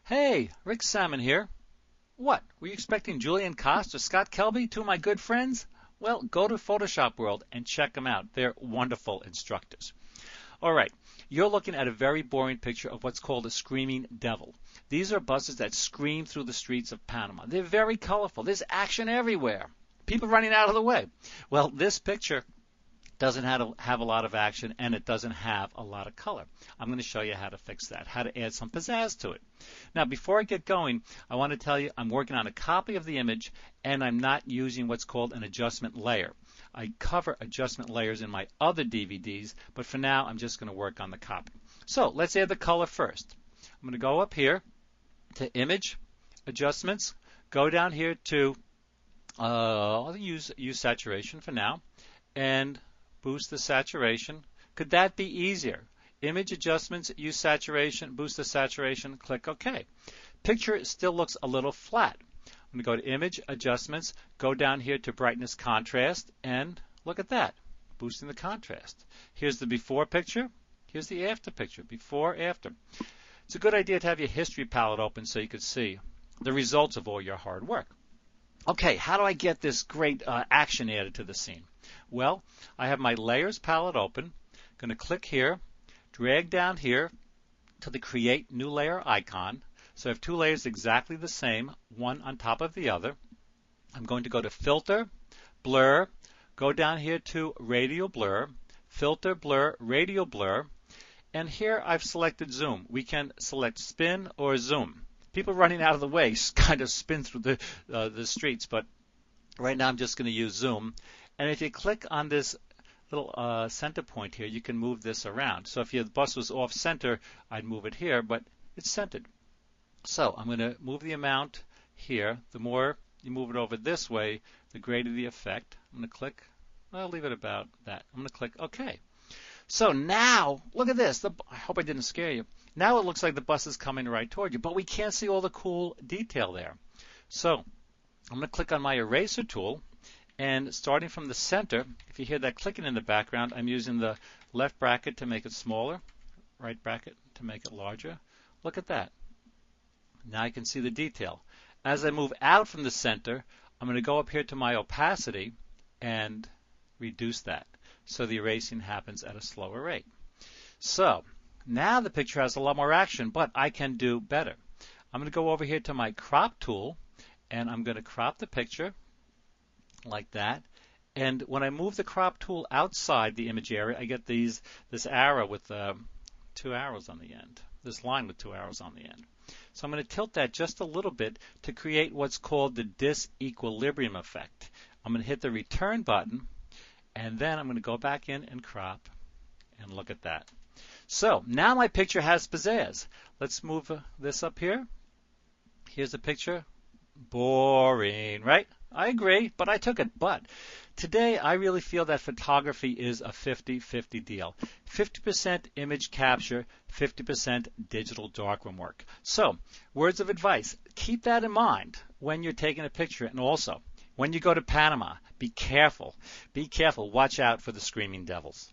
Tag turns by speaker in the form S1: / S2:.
S1: Hey, Rick Sammon here. What, were you expecting Julian Cost or Scott Kelby, two of my good friends? Well, go to Photoshop World and check them out. They're wonderful instructors. All right, you're looking at a very boring picture of what's called a screaming devil. These are buses that scream through the streets of Panama. They're very colorful. There's action everywhere. People running out of the way. Well, this picture doesn't have a lot of action, and it doesn't have a lot of color. I'm going to show you how to fix that, how to add some pizzazz to it. Now, before I get going, I want to tell you I'm working on a copy of the image, and I'm not using what's called an adjustment layer. I cover adjustment layers in my other DVDs, but for now, I'm just going to work on the copy. So let's add the color first. I'm going to go up here to Image, Adjustments, go down here to, I'll use Saturation for now, and boost the saturation. Could that be easier? Image adjustments, use saturation, boost the saturation, click OK. Picture still looks a little flat. I'm going to go to Image, Adjustments, go down here to Brightness, Contrast, and look at that, boosting the contrast. Here's the before picture, here's the after picture, before, after. It's a good idea to have your history palette open so you can see the results of all your hard work. Okay, how do I get this great action added to the scene? Well, I have my Layers palette open. I'm going to click here, drag down here to the Create New Layer icon. So I have two layers exactly the same, one on top of the other. I'm going to go to Filter, Blur, go down here to Radial Blur, Filter, Blur, Radial Blur, and here I've selected Zoom. We can select Spin or Zoom. People running out of the way kind of spin through the streets, but right now I'm just going to use Zoom. And if you click on this little center point here, you can move this around. So if your bus was off center, I'd move it here, but it's centered. So I'm going to move the amount here. The more you move it over this way, the greater the effect. I'm going to click, I'll leave it about that. I'm going to click OK. So now, look at this. I hope I didn't scare you. Now it looks like the bus is coming right toward you, but we can't see all the cool detail there. So I'm going to click on my eraser tool, and starting from the center, if you hear that clicking in the background, I'm using the left bracket to make it smaller, right bracket to make it larger. Look at that. Now I can see the detail. As I move out from the center, I'm going to go up here to my opacity and reduce that, so the erasing happens at a slower rate. So now the picture has a lot more action, but I can do better. I'm going to go over here to my crop tool, and I'm going to crop the picture like that. And when I move the crop tool outside the image area, I get this arrow with two arrows on the end, this line with two arrows on the end. So I'm going to tilt that just a little bit to create what's called the disequilibrium effect. I'm going to hit the return button, and then I'm going to go back in and crop, and look at that. So now my picture has pizzazz. Let's move this up here. Here's the picture. Boring, right? I agree, but I took it. But today I really feel that photography is a 50-50 deal. 50% image capture, 50% digital darkroom work. So, words of advice. Keep that in mind when you're taking a picture, and also when you go to Panama, be careful. Be careful. Watch out for the screaming devils.